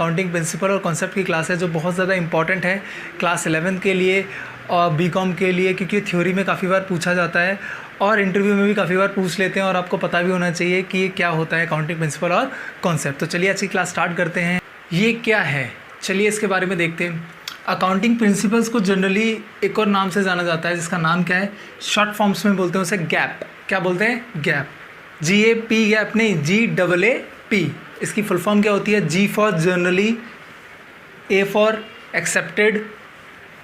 Accounting principle और concept की class है जो बहुत ज़्यादा इंपॉर्टेंट है क्लास 11 के लिए और बीकॉम के लिए, क्योंकि थ्योरी में काफ़ी बार पूछा जाता है और इंटरव्यू में भी काफ़ी बार पूछ लेते हैं और आपको पता भी होना चाहिए कि ये क्या होता है अकाउंटिंग प्रिंसिपल और कॉन्सेप्ट। तो चलिए आज की क्लास स्टार्ट करते हैं। ये क्या है, चलिए इसके बारे में देखते हैं। अकाउंटिंग प्रिंसिपल्स को जनरली एक और नाम से जाना जाता है जिसका नाम क्या है, शॉर्ट फॉर्म्स में बोलते हैं उसे गैप। क्या बोलते हैं? गैप। GAP गैप नहीं, GAAP। इसकी फुल फॉर्म क्या होती है? G for generally, A for accepted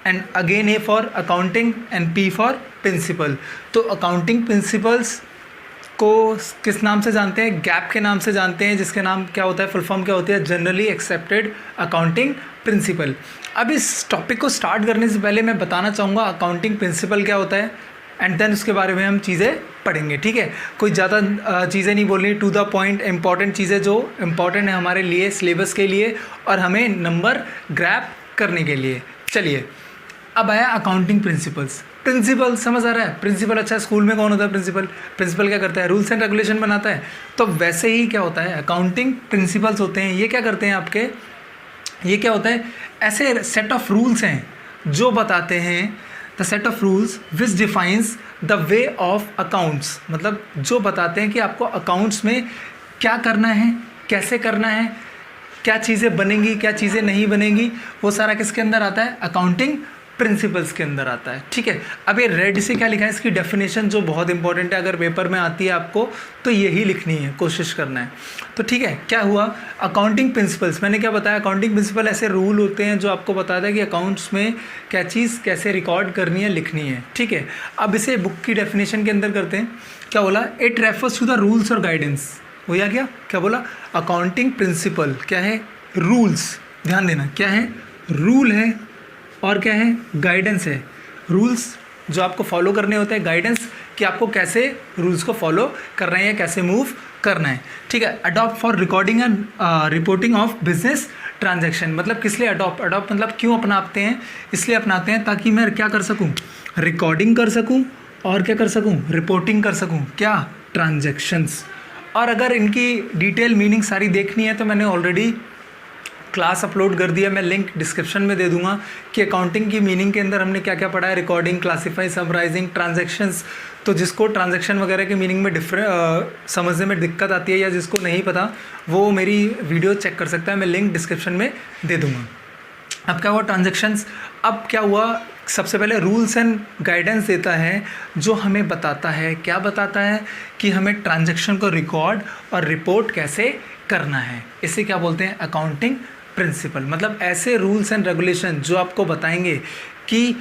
and again A for accounting and P for principle. तो अकाउंटिंग प्रिंसिपल्स को किस नाम से जानते हैं? गैप के नाम से जानते हैं, जिसके नाम क्या होता है, फुल फॉर्म क्या होती है? Generally accepted accounting principle. अब इस टॉपिक को स्टार्ट करने से पहले मैं बताना चाहूँगा अकाउंटिंग प्रिंसिपल क्या होता है एंड देन उसके बारे में हम चीज़ें पढ़ेंगे, ठीक है। कोई ज़्यादा चीज़ें नहीं बोलनी, टू द पॉइंट इंपॉर्टेंट चीज़ें जो इंपॉर्टेंट है हमारे लिए, सिलेबस के लिए और हमें नंबर ग्रैब करने के लिए। चलिए अब आया अकाउंटिंग प्रिंसिपल्स। प्रिंसिपल समझ आ रहा है? प्रिंसिपल, अच्छा स्कूल में कौन होता है प्रिंसिपल? प्रिंसिपल क्या करता है? रूल्स एंड रेगुलेशन बनाता है। तो वैसे ही क्या होता है, अकाउंटिंग प्रिंसिपल्स होते हैं, ये क्या करते हैं आपके, ये क्या होता है, ऐसे सेट ऑफ रूल्स हैं जो बताते हैं, the set of rules which defines the way of accounts, मतलब जो बताते हैं कि आपको अकाउंट्स में क्या करना है, कैसे करना है, क्या चीज़ें बनेंगी, क्या चीज़ें नहीं बनेंगी, वो सारा किसके अंदर आता है? अकाउंटिंग प्रिंसिपल्स के अंदर आता है, ठीक है। अब ये रेड से क्या लिखा है, इसकी डेफिनेशन जो बहुत इंपॉर्टेंट है, अगर पेपर में आती है आपको तो यही लिखनी है, कोशिश करना है। तो ठीक है, क्या हुआ अकाउंटिंग प्रिंसिपल्स, मैंने क्या बताया, अकाउंटिंग प्रिंसिपल ऐसे रूल होते हैं जो आपको बताता है कि अकाउंट्स में क्या चीज़ कैसे रिकॉर्ड करनी है, लिखनी है, ठीक है। अब इसे बुक की डेफिनेशन के अंदर करते हैं। क्या बोला? It refers to the rules और गाइडेंस। हो या क्या बोला? अकाउंटिंग प्रिंसिपल क्या है? रूल्स। ध्यान देना, क्या है? रूल है और क्या है? गाइडेंस है। रूल्स जो आपको फॉलो करने होते हैं, गाइडेंस कि आपको कैसे रूल्स को फॉलो कर रहे हैं, कैसे मूव करना है, ठीक है। Adopt for recording and reporting of business transaction, मतलब किस लिए अडॉप्ट मतलब क्यों अपनाते हैं? इसलिए अपनाते हैं ताकि मैं क्या कर सकूं, रिकॉर्डिंग कर सकूं और क्या कर सकूं, रिपोर्टिंग कर सकूं, क्या? ट्रांजैक्शंस। और अगर इनकी डिटेल मीनिंग सारी देखनी है तो मैंने ऑलरेडी क्लास अपलोड कर दिया, मैं लिंक डिस्क्रिप्शन में दे दूंगा कि अकाउंटिंग की मीनिंग के अंदर हमने क्या क्या पढ़ा है, रिकॉर्डिंग, क्लासीफाई, समराइजिंग, ट्रांजैक्शंस। तो जिसको ट्रांजैक्शन वगैरह के मीनिंग में समझने में दिक्कत आती है या जिसको नहीं पता वो मेरी वीडियो चेक कर सकता है, मैं लिंक डिस्क्रिप्शन में दे दूँगा। अब क्या हुआ ट्रांजैक्शंस, अब क्या हुआ, सबसे पहले रूल्स एंड गाइडेंस देता है जो हमें बताता है, क्या बताता है कि हमें ट्रांजैक्शन को रिकॉर्ड और रिपोर्ट कैसे करना है। इसे क्या बोलते हैं? Accounting principle. मतलब ऐसे रूल्स एंड रेगुलेशन जो आपको बताएंगे कि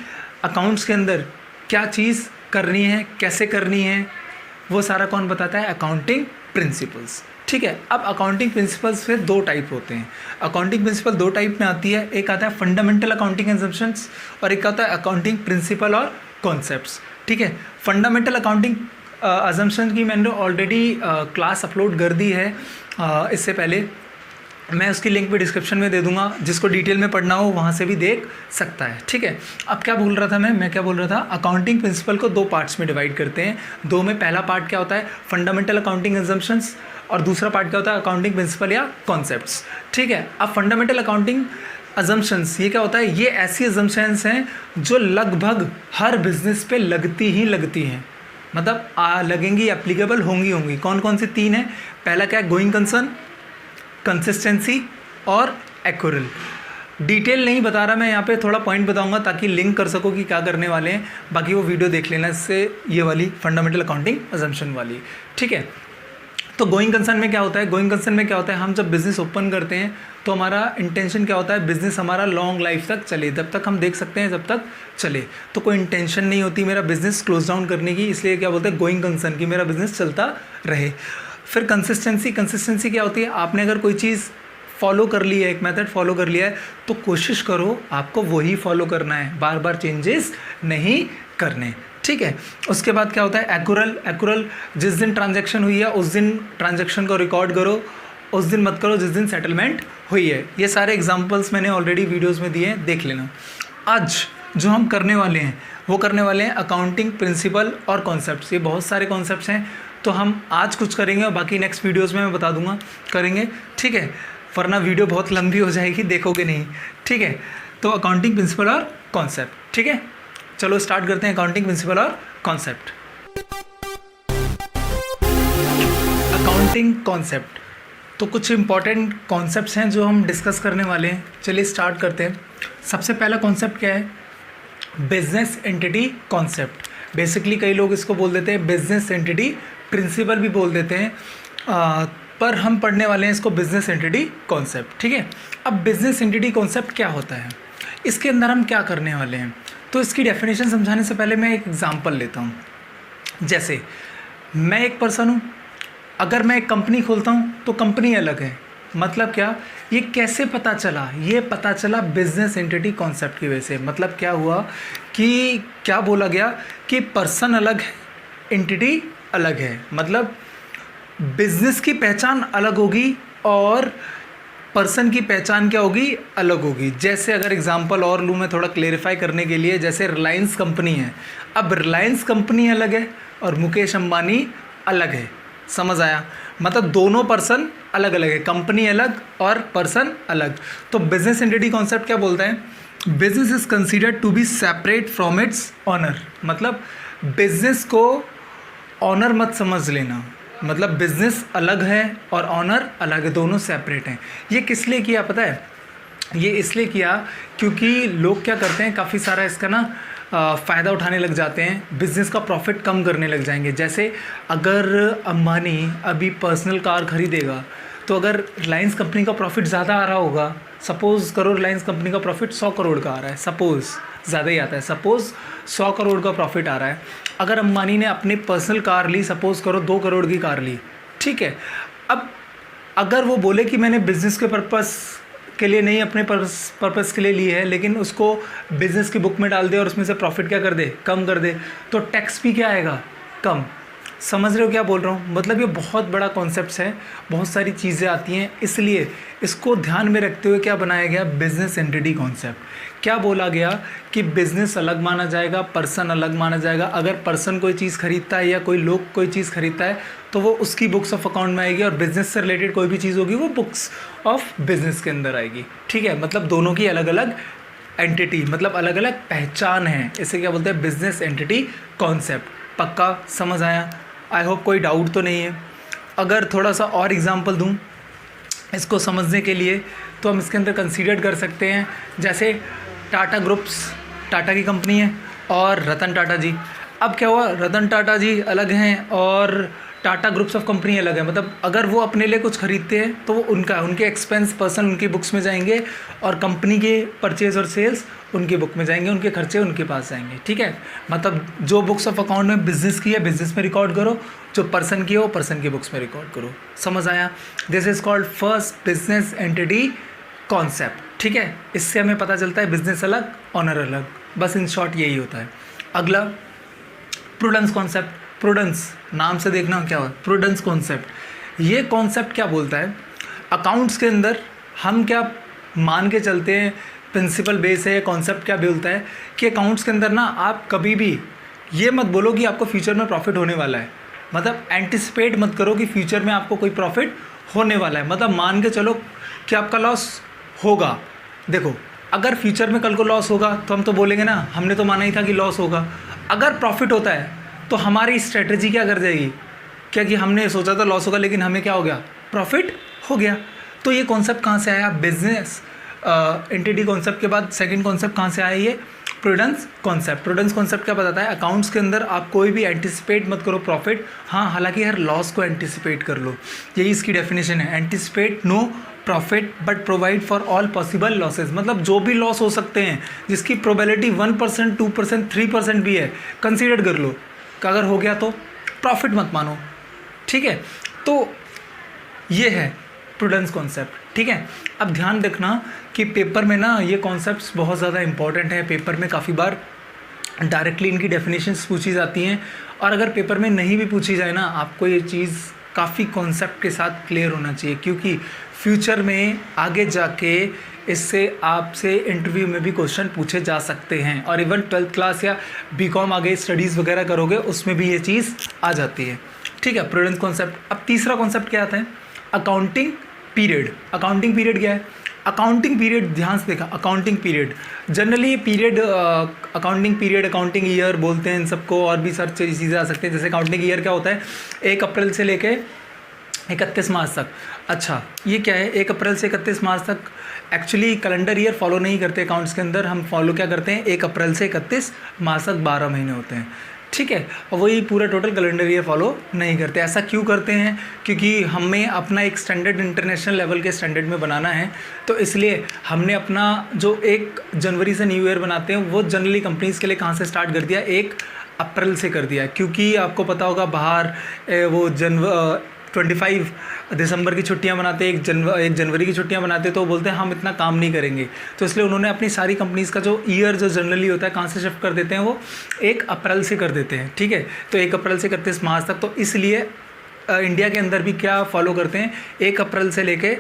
अकाउंट्स के अंदर क्या चीज़ करनी है, कैसे करनी है, वो सारा कौन बताता है? अकाउंटिंग प्रिंसिपल्स, ठीक है। अब अकाउंटिंग प्रिंसिपल्स फिर दो टाइप होते हैं। अकाउंटिंग प्रिंसिपल दो टाइप में आती है, एक आता है फंडामेंटल अकाउंटिंग एजम्पशंस और एक आता है अकाउंटिंग प्रिंसिपल और कॉन्सेप्ट्स, ठीक है। फंडामेंटल अकाउंटिंग अजम्पशन की मैंने ऑलरेडी क्लास अपलोड कर दी है, इससे पहले मैं उसकी लिंक भी डिस्क्रिप्शन में दे दूंगा, जिसको डिटेल में पढ़ना हो वहाँ से भी देख सकता है, ठीक है। अब क्या बोल रहा था मैं क्या बोल रहा था, अकाउंटिंग प्रिंसिपल को दो पार्ट्स में डिवाइड करते हैं। दो में पहला पार्ट क्या होता है, फंडामेंटल अकाउंटिंग एजम्पशंस, और दूसरा पार्ट क्या होता है, अकाउंटिंग प्रिंसिपल या कॉन्सेप्ट्स, ठीक है। अब फंडामेंटल अकाउंटिंग अजम्पशंस, ये क्या होता है, ये ऐसी अजम्पशंस हैं जो लगभग हर बिजनेस पे लगती हैं, मतलब लगेंगी, एप्लीकेबल होंगी। कौन कौन सी तीन है? पहला क्या है, गोइंग कंसर्न, कंसिस्टेंसी और एक्यूरल। डिटेल नहीं बता रहा मैं, यहाँ पे थोड़ा पॉइंट बताऊंगा ताकि लिंक कर सको कि क्या करने वाले हैं, बाकी वो वीडियो देख लेना, इससे ये वाली फंडामेंटल अकाउंटिंग अजम्पशन वाली, ठीक है। तो गोइंग कंसर्न में क्या होता है, गोइंग कंसर्न में क्या होता है, हम जब बिज़नेस ओपन करते हैं तो हमारा इंटेंशन क्या होता है, बिज़नेस हमारा लॉन्ग लाइफ तक चले, जब तक हम देख सकते हैं जब तक चले। तो कोई इंटेंशन नहीं होती मेरा बिज़नेस क्लोज डाउन करने की, इसलिए क्या बोलते हैं, गोइंग कंसर्न, कि मेरा बिज़नेस चलता रहे। फिर कंसिस्टेंसी क्या होती है, आपने अगर कोई चीज़ फॉलो कर ली है, एक मेथड फॉलो कर लिया है तो कोशिश करो आपको वही फॉलो करना है, बार बार चेंजेस नहीं करने, ठीक है। उसके बाद क्या होता है, एक्यूरल, जिस दिन ट्रांजैक्शन हुई है उस दिन ट्रांजैक्शन को रिकॉर्ड करो, उस दिन मत करो जिस दिन सेटलमेंट हुई है। ये सारे एग्जांपल्स मैंने ऑलरेडी वीडियोस में दिए हैं, देख लेना। आज जो हम करने वाले हैं वो करने वाले हैं अकाउंटिंग प्रिंसिपल और कॉन्सेप्ट्स। ये बहुत सारे कॉन्सेप्ट्स हैं, तो हम आज कुछ करेंगे और बाकी नेक्स्ट वीडियोस में मैं बता दूंगा करेंगे, ठीक है। वरना वीडियो बहुत लंबी हो जाएगी, देखोगे नहीं, ठीक है। तो अकाउंटिंग प्रिंसिपल और कॉन्सेप्ट, ठीक है। चलो स्टार्ट करते हैं अकाउंटिंग प्रिंसिपल और कॉन्सेप्ट। अकाउंटिंग कॉन्सेप्ट, तो कुछ इंपॉर्टेंट कॉन्सेप्ट्स हैं जो हम डिस्कस करने वाले हैं। चलिए स्टार्ट करते हैं। सबसे पहला कॉन्सेप्ट क्या है? Business entity concept. बेसिकली कई लोग इसको बोल देते हैं बिजनेस एंटिटी प्रिंसिपल भी बोल देते हैं, पर हम पढ़ने वाले हैं इसको बिजनेस एंटिटी कॉन्सेप्ट, ठीक है। अब बिजनेस एंटिटी कॉन्सेप्ट क्या होता है, इसके अंदर हम क्या करने वाले हैं, तो इसकी डेफिनेशन समझाने से पहले मैं एक एग्जांपल लेता हूँ। जैसे मैं एक पर्सन हूँ, अगर मैं एक कंपनी खोलता हूँ तो कंपनी अलग है। मतलब क्या, ये कैसे पता चला? ये पता चला बिजनेस एंटिटी कॉन्सेप्ट की वजह से। मतलब क्या हुआ कि क्या बोला गया कि पर्सन अलग है, एंटिटी अलग है, मतलब बिजनेस की पहचान अलग होगी और पर्सन की पहचान क्या होगी? अलग होगी। जैसे अगर एग्जांपल और लूँ मैं थोड़ा क्लेरिफाई करने के लिए, जैसे रिलायंस कंपनी है, अब रिलायंस कंपनी अलग है और मुकेश अंबानी अलग है। समझ आया? मतलब दोनों पर्सन अलग अलग है, कंपनी अलग और पर्सन अलग। तो बिजनेस एंटिटी कॉन्सेप्ट क्या बोलता है? Business is considered to be separate from its owner. मतलब बिजनेस को ऑनर मत समझ लेना, मतलब बिजनेस अलग है और ऑनर अलग है, दोनों सेपरेट हैं। ये किस लिए किया पता है? ये इसलिए किया क्योंकि लोग क्या करते हैं, काफ़ी सारा इसका ना फ़ायदा उठाने लग जाते हैं, बिज़नेस का प्रॉफिट कम करने लग जाएंगे। जैसे अगर अंबानी अभी पर्सनल कार खरीदेगा तो अगर रिलायंस कंपनी का प्रॉफिट ज़्यादा आ रहा होगा, सपोज़ करो रिलायंस कंपनी का प्रॉफिट 100 करोड़ का आ रहा है, सपोज़ ज़्यादा ही आता है, सपोज़ 100 करोड़ का प्रॉफिट आ रहा है। अगर अंबानी ने अपनी पर्सनल कार ली, सपोज़ करो 2 करोड़ की कार ली, ठीक है। अब अगर वो बोले कि मैंने बिज़नेस के पर्पस के लिए नहीं, अपने पर्पस के लिए ली है, लेकिन उसको बिज़नेस की बुक में डाल दे और उसमें से प्रॉफिट क्या कर दे? कम कर दे, तो टैक्स भी क्या आएगा? कम। समझ रहे हो क्या बोल रहा हूँ? मतलब ये बहुत बड़ा कॉन्सेप्ट है, बहुत सारी चीज़ें आती हैं, इसलिए इसको ध्यान में रखते हुए क्या बनाया गया? Business entity concept. क्या बोला गया कि बिज़नेस अलग माना जाएगा, पर्सन अलग माना जाएगा। अगर पर्सन कोई चीज़ खरीदता है या कोई लोग कोई चीज़ खरीदता है तो वो उसकी बुक्स ऑफ अकाउंट में आएगी, और बिज़नेस से रिलेटेड कोई भी चीज़ होगी वो बुक्स ऑफ बिज़नेस के अंदर आएगी, ठीक है। मतलब दोनों की अलग अलग एंटिटी, मतलब अलग अलग पहचान है। इसे क्या बोलते हैं? Business entity concept. पक्का समझ आया? आई होप कोई डाउट तो नहीं है। अगर थोड़ा सा और एग्जांपल दूं इसको समझने के लिए, तो हम इसके अंदर कंसीडर कर सकते हैं, जैसे टाटा ग्रुप्स, टाटा की कंपनी है, और रतन टाटा जी। अब क्या हुआ, रतन टाटा जी अलग हैं और टाटा ग्रुप्स ऑफ कंपनी अलग है। मतलब अगर वो अपने लिए कुछ खरीदते हैं तो वो उनके एक्सपेंस पर्सन उनकी बुक्स में जाएंगे, और कंपनी के परचेज और सेल्स उनकी बुक में जाएंगे, उनके खर्चे उनके पास जाएंगे, ठीक है। मतलब जो बुक्स ऑफ अकाउंट में बिजनेस की है बिजनेस में रिकॉर्ड करो, जो पर्सन की है वो पर्सन की बुक्स में रिकॉर्ड करो। समझ आया? This is called first business entity concept, ठीक है। इससे हमें पता चलता है बिजनेस अलग, ऑनर अलग, बस इन शॉर्ट यही होता है। अगला प्रूडेंस कॉन्सेप्ट। प्रूडेंस नाम से देखना क्या हुआ, प्रूडेंस कॉन्सेप्ट। ये कॉन्सेप्ट क्या बोलता है? अकाउंट्स के अंदर हम क्या मान के चलते हैं, प्रिंसिपल बेस है, कॉन्सेप्ट क्या बोलता है कि अकाउंट्स के अंदर ना आप कभी भी ये मत बोलो कि आपको फ्यूचर में प्रॉफिट होने वाला है। मतलब एंटिसिपेट मत करो कि फ्यूचर में आपको कोई प्रॉफिट होने वाला है। मतलब मान के चलो कि आपका लॉस होगा। देखो अगर फ्यूचर में कल को लॉस होगा तो हम तो बोलेंगे ना, हमने तो माना ही था कि लॉस होगा। अगर प्रॉफिट होता है तो हमारी स्ट्रेटजी क्या कर जाएगी, क्या कि हमने सोचा था लॉस होगा लेकिन हमें क्या हो गया? प्रॉफिट हो गया। तो ये कॉन्सेप्ट कहाँ से आया? बिजनेस एंटिटी कॉन्सेप्ट के बाद सेकंड कॉन्सेप्ट कहाँ से आया? ये प्रूडेंस कॉन्सेप्ट। प्रूडेंस कॉन्सेप्ट क्या बताता है? अकाउंट्स के अंदर आप कोई भी एंटिसिपेट मत करो प्रॉफिट, हाँ हालांकि हर लॉस को एंटिसिपेट कर लो, यही इसकी डेफिनेशन है। Anticipate no profit but provide for all possible losses. मतलब जो भी लॉस हो सकते हैं जिसकी प्रोबेबिलिटी 1%, 2%, 3% भी है, कंसीडर कर लो कि अगर हो गया तो प्रॉफिट मत मानो, ठीक है। तो ये है प्रूडेंस कॉन्सेप्ट, ठीक है। अब ध्यान रखना कि पेपर में ना ये कॉन्सेप्ट्स बहुत ज़्यादा इंपॉर्टेंट है। पेपर में काफ़ी बार डायरेक्टली इनकी डेफिनेशंस पूछी जाती हैं, और अगर पेपर में नहीं भी पूछी जाए ना, आपको ये चीज़ काफ़ी कॉन्सेप्ट के साथ क्लियर होना चाहिए, क्योंकि फ्यूचर में आगे जाके इससे आपसे इंटरव्यू में भी क्वेश्चन पूछे जा सकते हैं। और इवन 12th क्लास या बीकॉम आगे स्टडीज़ वगैरह करोगे उसमें भी ये चीज़ आ जाती है, ठीक है। Prudence concept. अब तीसरा कॉन्सेप्ट क्या आता है? अकाउंटिंग पीरियड, अकाउंटिंग पीरियड क्या है? अकाउंटिंग पीरियड, ध्यान से देखा, accounting period generally period accounting period, accounting year बोलते हैं इन सबको, और भी सर चीज़ें आ सकती हैं। जैसे अकाउंटिंग ईयर क्या होता है? 1 अप्रैल से लेके 31 मार्च तक। अच्छा, ये क्या है? 1 अप्रैल से 31 मार्च तक एक्चुअली कैलेंडर ईयर फॉलो नहीं करते अकाउंट्स के अंदर, हम फॉलो क्या करते हैं? 1 अप्रैल से 31 मार्च तक 12 महीने होते हैं, ठीक है। और वही पूरा टोटल कैलेंडर ईयर फॉलो नहीं करते। ऐसा क्यों करते हैं? क्योंकि हमें अपना एक स्टैंडर्ड इंटरनेशनल लेवल के स्टैंडर्ड में बनाना है, तो इसलिए हमने अपना जो 1 जनवरी से न्यू ईयर बनाते हैं वो जनरली कंपनीज़ के लिए कहाँ से स्टार्ट कर दिया? 1 अप्रैल से कर दिया। क्योंकि आपको पता होगा बाहर वो 25 दिसंबर की छुट्टियां मनाते हैं, 1 जनवरी की छुट्टियां बनाते हैं, तो बोलते हैं हम इतना काम नहीं करेंगे। तो इसलिए उन्होंने अपनी सारी कंपनीज़ का जो ईयर जो जनरली होता है कहाँ से शिफ्ट कर देते हैं? वो 1 अप्रैल से कर देते हैं, ठीक है। तो 1 अप्रैल से 31 मार्च तक। तो इसलिए इंडिया के अंदर भी क्या फॉलो करते हैं? 1 अप्रैल से लेके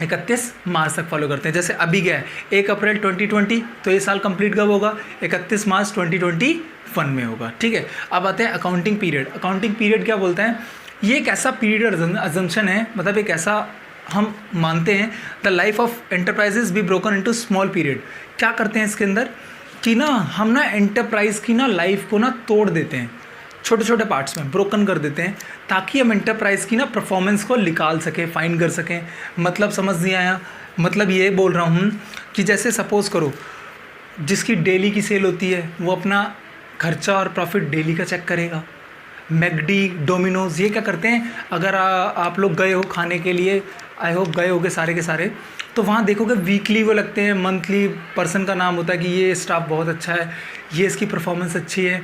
31 मार्च तक फॉलो करते हैं। जैसे अभी क्या है? 1 अप्रैल 2020, तो ये साल कंप्लीट कब होगा? 31 मार्च 2021 में होगा, ठीक है। अब आते हैं अकाउंटिंग पीरियड। अकाउंटिंग पीरियड क्या बोलते हैं? ये एक ऐसा पीरियड अजम्पशन है, मतलब एक ऐसा हम मानते हैं the life of enterprises be broken into small period. क्या करते हैं इसके अंदर कि ना हम ना एंटरप्राइज की ना लाइफ को ना तोड़ देते हैं, छोटे छोटे पार्ट्स में ब्रोकन कर देते हैं, ताकि हम एंटरप्राइज़ की ना परफॉर्मेंस को निकाल सकें, फाइंड कर सकें। मतलब समझ नहीं आया? मतलब ये बोल रहा हूँ कि जैसे सपोज़ करो जिसकी डेली की सेल होती है वो अपना खर्चा और प्रॉफिट डेली का चेक करेगा। मैकडी, डोमिनोज़, ये क्या करते हैं? अगर आप लोग गए हो खाने के लिए, आई होप गए होगे सारे के सारे, तो वहाँ देखोगे वीकली वो लगते हैं, मंथली पर्सन का नाम होता है कि ये स्टाफ बहुत अच्छा है, ये इसकी परफॉर्मेंस अच्छी है,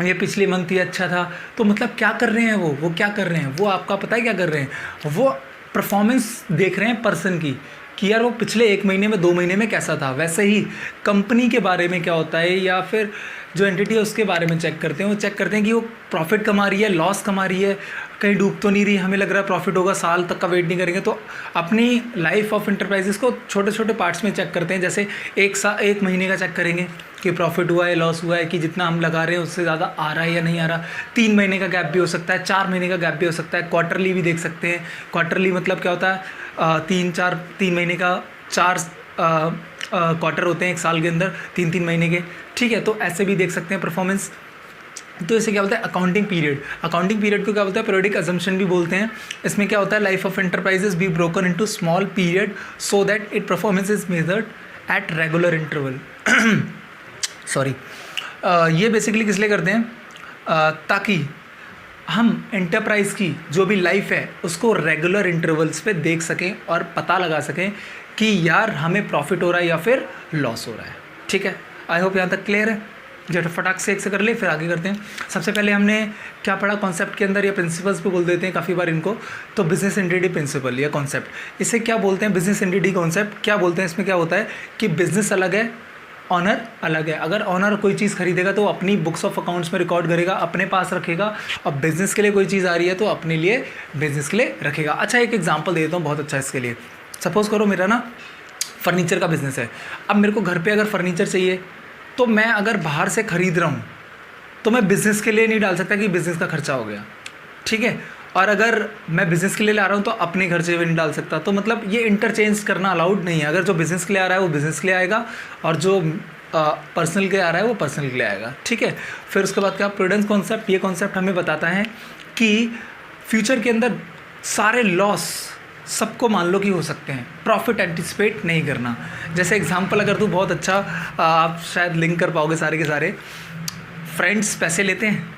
ये पिछले मंथ ही अच्छा था। तो मतलब क्या कर रहे हैं वो क्या कर रहे हैं? वो आपका पता है क्या कर रहे हैं? वो परफॉर्मेंस देख रहे हैं पर्सन की कि यार वो पिछले 1 महीने में 2 महीने में कैसा था। वैसे ही कंपनी के बारे में क्या होता है, या फिर जो एंटिटी है उसके बारे में चेक करते हैं। वो चेक करते हैं कि वो प्रॉफिट कमा रही है, लॉस कमा रही है, कहीं डूब तो नहीं रही। हमें लग रहा है प्रॉफिट होगा, साल तक का वेट नहीं करेंगे। तो अपनी लाइफ ऑफ इंटरप्राइजेस को छोटे छोटे पार्ट्स में चेक करते हैं। जैसे 1 महीने का चेक करेंगे कि प्रॉफिट हुआ है, लॉस हुआ है, कि जितना हम लगा रहे हैं उससे ज़्यादा आ रहा है या नहीं आ रहा। 3 महीने का गैप भी हो सकता है, 4 महीने का गैप भी हो सकता है, क्वार्टरली भी देख सकते हैं। क्वार्टरली मतलब क्या होता है? 3 महीने का 4 क्वार्टर होते हैं एक साल के अंदर, 3 महीने के, ठीक है। तो ऐसे भी देख सकते हैं परफॉर्मेंस। तो इसे क्या बोलते हैं? Accounting period. अकाउंटिंग पीरियड को क्या बोलते हैं? पीरियोडिक अजम्पशन भी बोलते हैं। इसमें क्या होता है? Life of enterprises be broken into small period so that it performance is measured at regular interval. Sorry, ये बेसिकली किस लिए करते हैं? ताकि हम एंटरप्राइज़ की जो भी लाइफ है उसको रेगुलर इंटरवल्स पे देख सकें और पता लगा सकें कि यार हमें प्रॉफिट हो रहा है या फिर लॉस हो रहा है, ठीक है। आई होप यहाँ तक क्लियर है। जो फटाक से एक से कर ले, फिर आगे करते हैं। सबसे पहले हमने क्या पढ़ा कॉन्सेप्ट के अंदर, या प्रिंसिपल्स पे बोल देते हैं काफ़ी बार इनको, तो बिजनेस एंटिटी प्रिंसिपल या कॉन्सेप्ट, इसे क्या बोलते हैं? बिजनेस एंटिटी कॉन्सेप्ट क्या बोलते हैं? इसमें क्या होता है कि बिजनेस अलग है, ऑनर अलग है। अगर ऑनर कोई चीज़ खरीदेगा तो अपनी बुक्स ऑफ अकाउंट्स में रिकॉर्ड करेगा, अपने पास रखेगा। और बिज़नेस के लिए कोई चीज़ आ रही है तो अपने लिए, बिज़नेस के लिए रखेगा। अच्छा, एक एग्जांपल दे देता हूँ बहुत अच्छा इसके लिए। सपोज़ करो मेरा ना फर्नीचर का बिज़नेस है। अब मेरे को घर पे अगर फर्नीचर चाहिए तो मैं अगर बाहर से ख़रीद रहा हूँ तो मैं बिज़नेस के लिए नहीं डाल सकता कि बिज़नेस का खर्चा हो गया, ठीक है। और अगर मैं बिज़नेस के लिए ला रहा हूँ तो अपने खर्चे में नहीं डाल सकता। तो मतलब ये इंटरचेंज करना अलाउड नहीं है। अगर जो बिज़नेस के लिए आ रहा है वो बिज़नेस के लिए आएगा, और जो पर्सनल के लिए आ रहा है वो पर्सनल के लिए आएगा, ठीक है। फिर उसके बाद क्या? Prudence concept. ये कॉन्सेप्ट हमें बताता है कि फ्यूचर के अंदर सारे लॉस सबको मान लो कि हो सकते हैं, प्रॉफिट एंटिसिपेट नहीं करना। जैसे एग्जांपल अगर दूँ बहुत अच्छा, आप शायद लिंक कर पाओगे सारे के सारे। फ्रेंड्स पैसे लेते हैं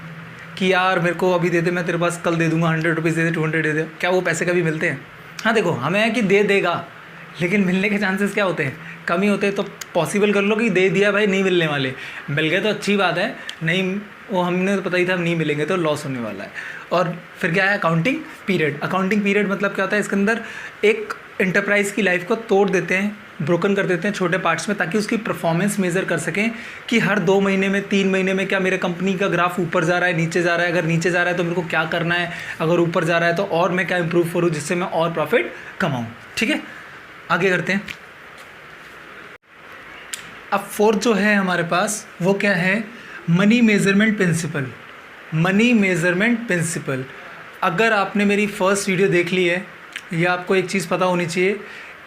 कि यार मेरे को अभी दे दे, मैं तेरे पास कल दे दूंगा, 100 रुपीज़ दे दे, 200 दे दे। क्या वो पैसे कभी मिलते हैं? हाँ देखो, हमें है कि दे देगा, लेकिन मिलने के चांसेस क्या होते हैं? कम ही होते हैं। तो पॉसिबल कर लो कि दे दिया भाई, नहीं मिलने वाले, मिल गए तो अच्छी बात है, नहीं वो हमने तो पता ही था नहीं मिलेंगे तो लॉस होने वाला है। और फिर क्या है? Accounting period. अकाउंटिंग पीरियड मतलब क्या होता है? इसके अंदर एक एंटरप्राइज़ की लाइफ को तोड़ देते हैं, ब्रोकन कर देते हैं छोटे पार्ट्स में, ताकि उसकी परफॉर्मेंस मेज़र कर सकें कि हर 2 महीने में, 3 महीने में क्या मेरे कंपनी का ग्राफ ऊपर जा रहा है, नीचे जा रहा है। अगर नीचे जा रहा है तो मेरे को क्या करना है, अगर ऊपर जा रहा है तो और मैं क्या इंप्रूव करूँ जिससे मैं और प्रॉफिट कमाऊँ, ठीक है। आगे करते हैं। अब 4th जो है हमारे पास वो क्या है? Money measurement principle. Money measurement principle, अगर आपने मेरी फर्स्ट वीडियो देख ली है ये आपको एक चीज़ पता होनी चाहिए।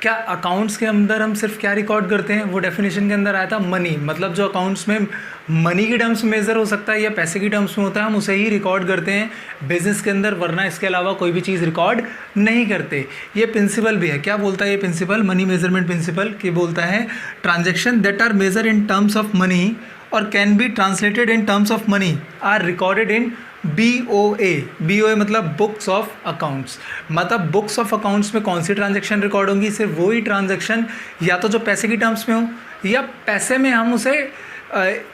क्या अकाउंट्स के अंदर हम सिर्फ क्या रिकॉर्ड करते हैं, वो डेफिनेशन के अंदर आया था मनी, मतलब जो अकाउंट्स में मनी की टर्म्स में मेजर हो सकता है या पैसे की टर्म्स में होता है, हम उसे ही रिकॉर्ड करते हैं बिजनेस के अंदर, वरना इसके अलावा कोई भी चीज़ रिकॉर्ड नहीं करते। ये प्रिंसिपल भी है, क्या बोलता है ये प्रिंसिपल, मनी मेजरमेंट प्रिंसिपल, कि बोलता है transaction that are measure in terms of money और can be translated in terms of money are recorded in BOA मतलब बुक्स ऑफ अकाउंट्स। मतलब बुक्स ऑफ अकाउंट्स में कौन सी ट्रांजैक्शन रिकॉर्ड होंगी, सिर्फ वही ट्रांजैक्शन या तो जो पैसे की टर्म्स में हो या पैसे में हम उसे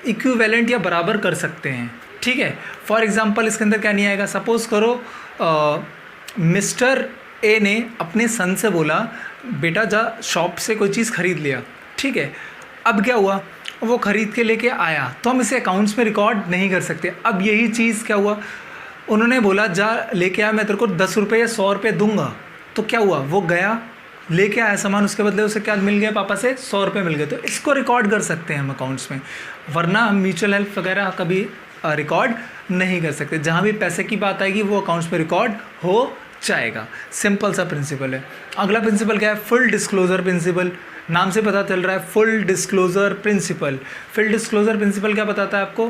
इक्विवेलेंट या बराबर कर सकते हैं। ठीक है, फॉर एग्जांपल इसके अंदर क्या नहीं आएगा, सपोज़ करो मिस्टर ए ने अपने सन से बोला बेटा जा शॉप से कोई चीज़ ख़रीद लिया। ठीक है, अब क्या हुआ, वो ख़रीद के लेके आया, तो हम इसे अकाउंट्स में रिकॉर्ड नहीं कर सकते। अब यही चीज़ क्या हुआ, उन्होंने बोला जा लेके आया, मैं तेरे को 10 रुपये या 100 रुपये दूंगा। तो क्या हुआ, वो गया लेके आया सामान, उसके बदले उसे क्या मिल गया, पापा से 100 रुपये मिल गए। तो इसको रिकॉर्ड कर सकते हैं हम अकाउंट्स में, वरना हम म्यूचुअल हेल्प वगैरह कभी रिकॉर्ड नहीं कर सकते। जहाँ भी पैसे की बात आएगी वो अकाउंट्स में रिकॉर्ड हो जाएगा। सिंपल सा प्रिंसिपल है। अगला प्रिंसिपल क्या है, फुल डिस्क्लोजर प्रिंसिपल। नाम से पता चल रहा है full disclosure principle. Full disclosure principle क्या बताता है आपको,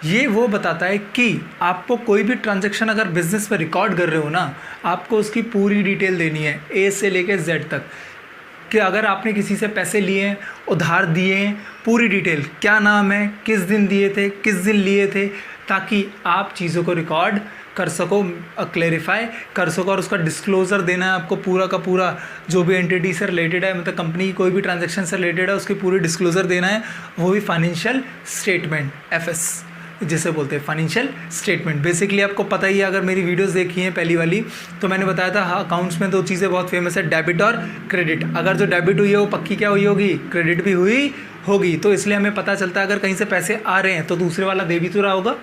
ये वो बताता है कि आपको कोई भी ट्रांजैक्शन अगर बिजनेस में रिकॉर्ड कर रहे हो ना, आपको उसकी पूरी डिटेल देनी है A से लेकर Z तक, कि अगर आपने किसी से पैसे लिए हैं, उधार दिए हैं, पूरी डिटेल, क्या नाम है, किस दिन दिए थे, किस दिन लिए थे, ताकि आप चीज़ों को रिकॉर्ड कर सको, क्लेरिफाई कर सको, और उसका डिस्क्लोज़र देना है आपको पूरा का पूरा, जो भी एंटिटी से रिलेटेड है, मतलब कंपनी की कोई भी ट्रांजैक्शन से रिलेटेड है, उसकी पूरी डिस्क्लोज़र देना है, वो भी फाइनेंशियल स्टेटमेंट, FS जिसे बोलते हैं फाइनेंशियल स्टेटमेंट। बेसिकली आपको पता ही है, अगर मेरी वीडियोस देखी हैं पहली वाली, तो मैंने बताया था हाँ अकाउंट्स में दो चीज़ें बहुत फेमस है, डेबिट और क्रेडिट। अगर जो डेबिट हुई है वो पक्की क्या हुई होगी, क्रेडिट भी हुई होगी। तो इसलिए हमें पता चलता है अगर कहीं से पैसे आ रहे हैं तो दूसरे वाला दे भी तो रहा होगा।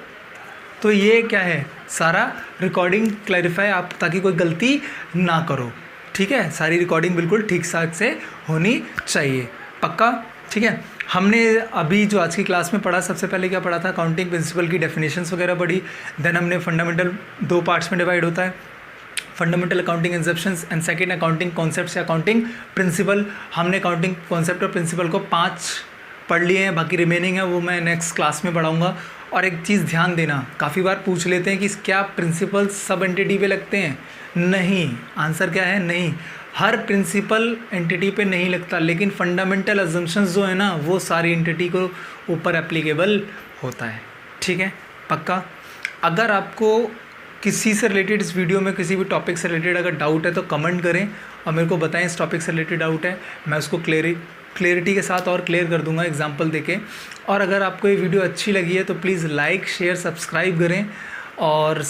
तो ये क्या है, सारा रिकॉर्डिंग क्लैरिफाई आप, ताकि कोई गलती ना करो। ठीक है, सारी रिकॉर्डिंग बिल्कुल ठीक ठाक से होनी चाहिए, पक्का। ठीक है, हमने अभी जो आज की क्लास में पढ़ा, सबसे पहले क्या पढ़ा था, अकाउंटिंग प्रिंसिपल की डेफिनेशंस वगैरह पढ़ी। देन हमने फंडामेंटल, दो पार्ट्स में डिवाइड होता है, fundamental accounting inceptions and second accounting concepts या अकाउंटिंग प्रिंसिपल। हमने अकाउंटिंग कॉन्सेप्ट और प्रिंसिपल को 5 पढ़ लिए हैं, बाकी रिमेनिंग है वो मैं नेक्स्ट क्लास में पढ़ाऊँगा। और एक चीज़ ध्यान देना, काफ़ी बार पूछ लेते हैं कि क्या प्रिंसिपल सब एंटिटी पे लगते हैं, नहीं, आंसर क्या है, नहीं, हर प्रिंसिपल एंटिटी पे नहीं लगता, लेकिन फंडामेंटल अजम्पशंस जो है ना वो सारी एंटिटी को ऊपर एप्लीकेबल होता है। ठीक है, पक्का। अगर आपको किसी से रिलेटेड इस वीडियो में किसी भी टॉपिक से रिलेटेड अगर डाउट है तो कमेंट करें और मेरे को बताएं इस टॉपिक से रिलेटेड डाउट है, मैं उसको क्लियरिटी के साथ और क्लियर कर दूंगा एग्जांपल देके। और अगर आपको ये वीडियो अच्छी लगी है तो प्लीज़ लाइक शेयर सब्सक्राइब करें और